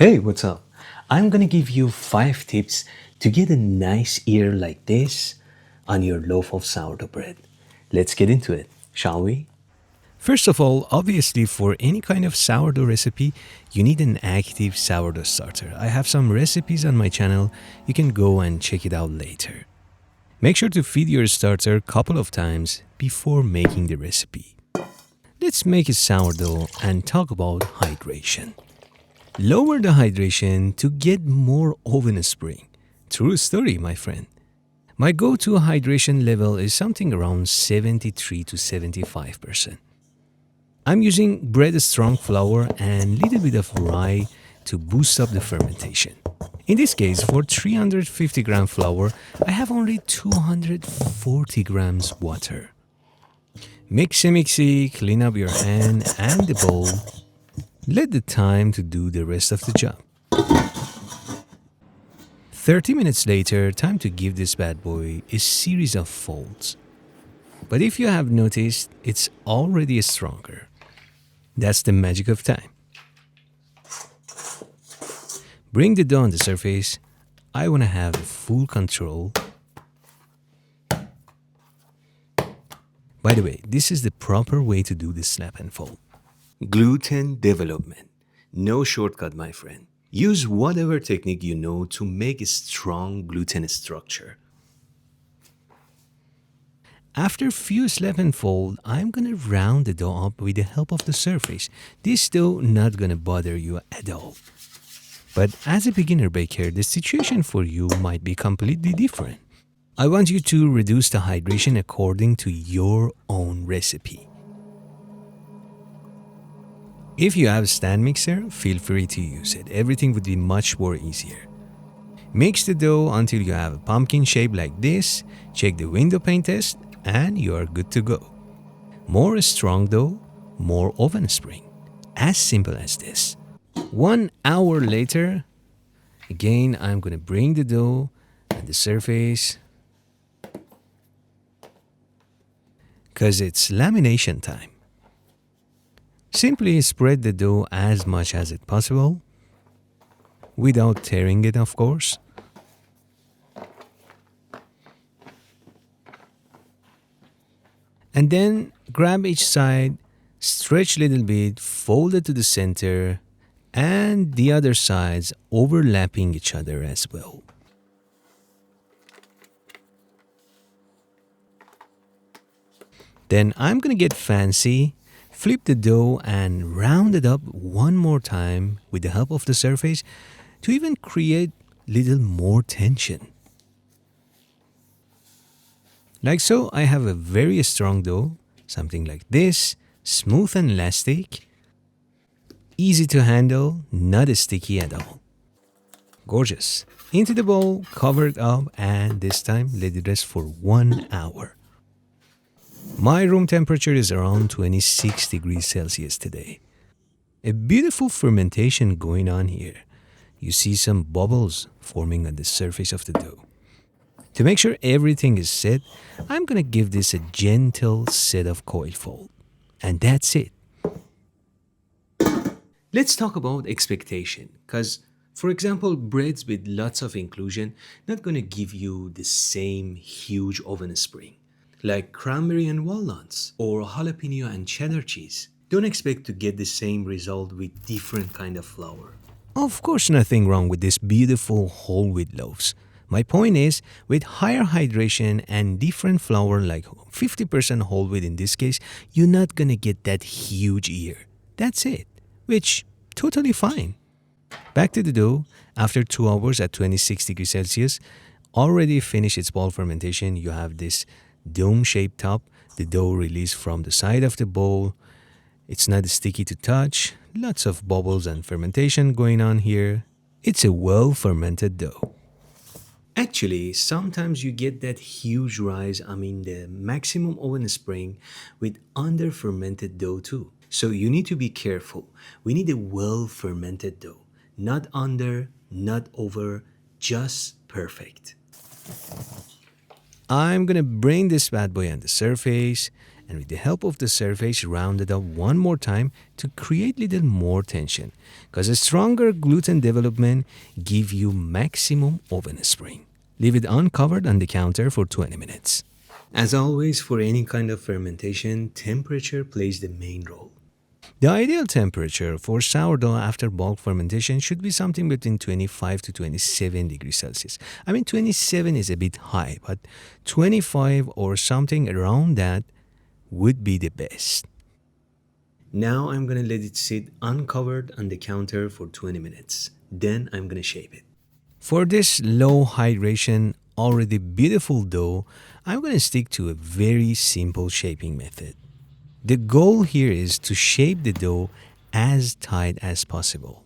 Hey, what's up? I'm gonna give you 5 tips to get a nice ear like this on your loaf of sourdough bread. Let's get into it, shall we? First of all, obviously, for any kind of sourdough recipe, you need an active sourdough starter. I have some recipes on my channel. You can go and check it out later. Make sure to feed your starter a couple of times before making the recipe. Let's make a sourdough and talk about hydration. Lower the hydration to get more oven spring. True story, my friend. My go-to hydration level is something around 73 to 75%. I'm using bread strong flour and little bit of rye to boost up the fermentation. In this case, for 350 gram flour, I have only 240 grams water. Mixy, clean up your hand and the bowl. Let the time to do the rest of the job. 30 minutes later, time to give this bad boy a series of folds. But if you have noticed, it's already stronger. That's the magic of time. Bring the dough on the surface. I want to have full control. By the way, this is the proper way to do the slap and fold. Gluten development. No shortcut, my friend. Use whatever technique you know to make a strong gluten structure. After few slap and fold, I'm gonna round the dough up with the help of the surface. This dough not gonna bother you at all. But as a beginner baker, the situation for you might be completely different. I want you to reduce the hydration according to your own recipe. If you have a stand mixer, feel free to use it. Everything would be much more easier. Mix the dough until you have a pumpkin shape like this, check the window pane test, and you are good to go. More strong dough, more oven spring. As simple as this. 1 hour later, again I'm gonna bring the dough and the surface, cause it's lamination time. Simply spread the dough as much as it possible, without tearing it, of course. And then grab each side, stretch a little bit, fold it to the center, and the other sides overlapping each other as well. Then I'm gonna get fancy. Flip the dough and round it up one more time with the help of the surface to even create little more tension. Like so, I have a very strong dough, something like this, smooth and elastic, easy to handle, not sticky at all. Gorgeous. Into the bowl, cover it up, and this time let it rest for 1 hour. My room temperature is around 26 degrees Celsius today. A beautiful fermentation going on here. You see some bubbles forming on the surface of the dough. To make sure everything is set, I'm gonna give this a gentle set of coil fold. And that's it. Let's talk about expectation, because for example, breads with lots of inclusion not gonna give you the same huge oven spring. Like cranberry and walnuts or jalapeno and cheddar cheese. Don't expect to get the same result with different kind of flour. Of course, nothing wrong with this beautiful whole wheat loaves. My point is, with higher hydration and different flour like 50% whole wheat in this case, you're not gonna get that huge ear. That's it, which totally fine. Back to the dough. After 2 hours at 26 degrees Celsius, already finished its ball fermentation. You have this dome-shaped top, the dough released from the side of the bowl. It's not sticky to touch. Lots of bubbles and fermentation going on here. It's a well-fermented dough. Actually, sometimes you get that huge rise, the maximum oven spring with under-fermented dough too. So you need to be careful. We need a well-fermented dough. Not under, not over, just perfect. I'm gonna bring this bad boy on the surface and with the help of the surface, round it up one more time to create little more tension. Because a stronger gluten development give you maximum oven spring. Leave it uncovered on the counter for 20 minutes. As always, for any kind of fermentation, temperature plays the main role. The ideal temperature for sourdough after bulk fermentation should be something between 25 to 27 degrees Celsius. I mean, 27 is a bit high, but 25 or something around that would be the best. Now I'm gonna let it sit uncovered on the counter for 20 minutes. Then I'm gonna shape it. For this low hydration, already beautiful dough, I'm gonna stick to a very simple shaping method. The goal here is to shape the dough as tight as possible.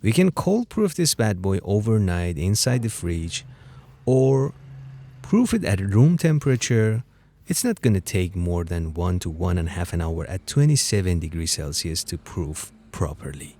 We can cold proof this bad boy overnight inside the fridge or proof it at room temperature. It's not going to take more than 1 to 1.5 an hour at 27 degrees Celsius to proof properly.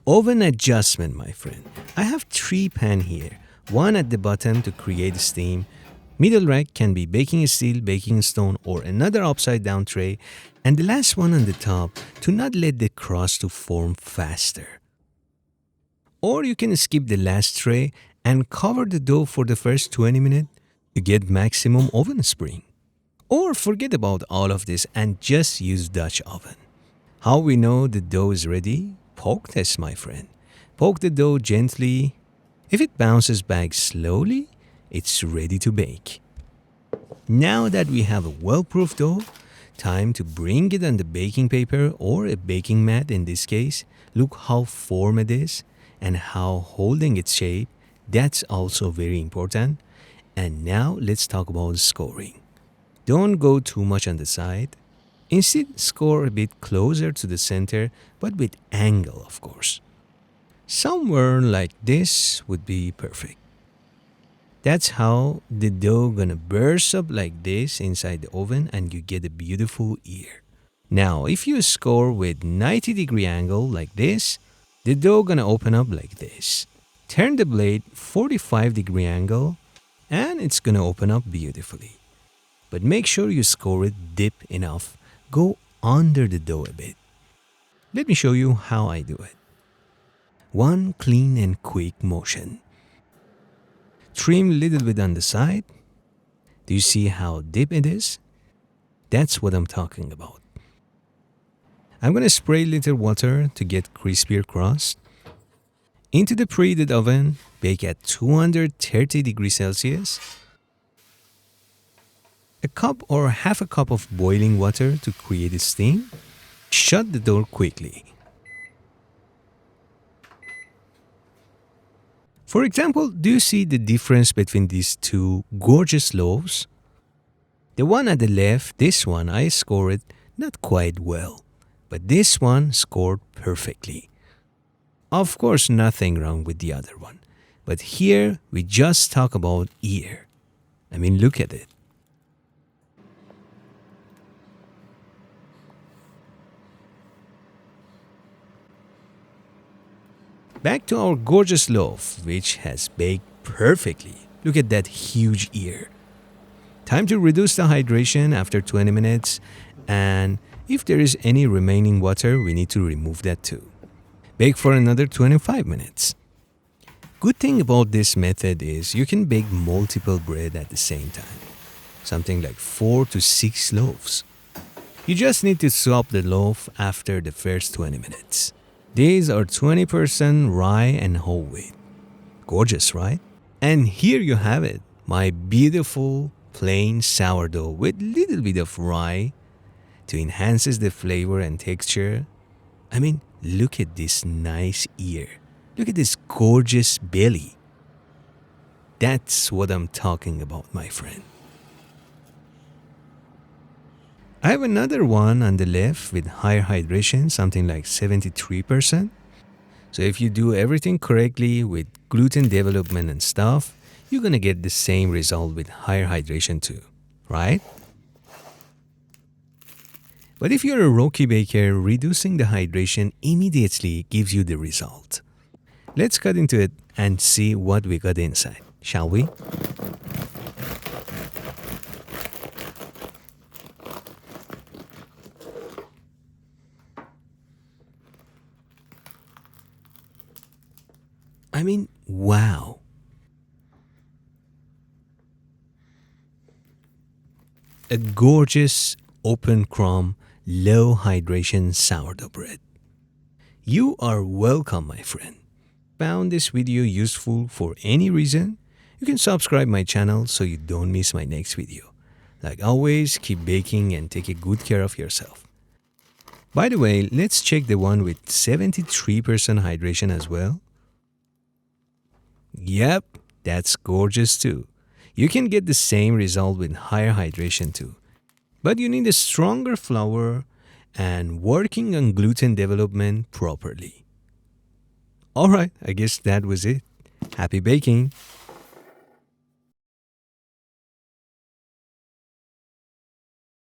Oven adjustment, my friend. I have 3 pans here. One at the bottom to create steam. Middle rack can be baking steel, baking stone, or another upside down tray. And the last one on the top to not let the crust to form faster. Or you can skip the last tray and cover the dough for the first 20 minutes to get maximum oven spring. Or forget about all of this and just use Dutch oven. How we know the dough is ready? Poke test, my friend. Poke the dough gently. If it bounces back slowly, it's ready to bake. Now that we have a well-proof dough, time to bring it on the baking paper or a baking mat in this case. Look how firm it is and how holding its shape. That's also very important. And now let's talk about scoring. Don't go too much on the side. Instead, score a bit closer to the center, but with angle, of course. Somewhere like this would be perfect. That's how the dough gonna burst up like this inside the oven and you get a beautiful ear. Now, if you score with 90-degree angle like this, the dough gonna open up like this. Turn the blade 45-degree angle and it's gonna open up beautifully. But make sure you score it deep enough. Go under the dough a bit. Let me show you how I do it. One clean and quick motion. Trim a little bit on the side. Do you see how deep it is? That's what I'm talking about. I'm going to spray a little water to get crispier crust. Into the preheated oven, bake at 230 degrees Celsius. A cup or half a cup of boiling water to create a steam. Shut the door quickly. For example, do you see the difference between these two gorgeous loaves? The one at the left, this one, I scored not quite well, but this one scored perfectly. Of course, nothing wrong with the other one, but here we just talk about ear. I mean, look at it. Back to our gorgeous loaf, which has baked perfectly. Look at that huge ear. Time to reduce the hydration after 20 minutes, and if there is any remaining water, we need to remove that too. Bake for another 25 minutes. Good thing about this method is you can bake multiple bread at the same time. Something like 4 to 6 loaves. You just need to swap the loaf after the first 20 minutes. These are 20% rye and whole wheat. Gorgeous, right? And here you have it, my beautiful plain sourdough with little bit of rye to enhances the flavor and texture. I mean, look at this nice ear. Look at this gorgeous belly. That's what I'm talking about, my friend. I have another one on the left with higher hydration, something like 73%. So if you do everything correctly with gluten development and stuff, you're gonna get the same result with higher hydration too, right? But if you're a rookie baker, reducing the hydration immediately gives you the result. Let's cut into it and see what we got inside, shall we? I mean, wow. A gorgeous, open crumb, low hydration sourdough bread. You are welcome, my friend. Found this video useful for any reason? You can subscribe my channel so you don't miss my next video. Like always, keep baking and take a good care of yourself. By the way, let's check the one with 73% hydration as well. Yep, that's gorgeous too. You can get the same result with higher hydration too. But you need a stronger flour and working on gluten development properly. Alright, I guess that was it. Happy baking!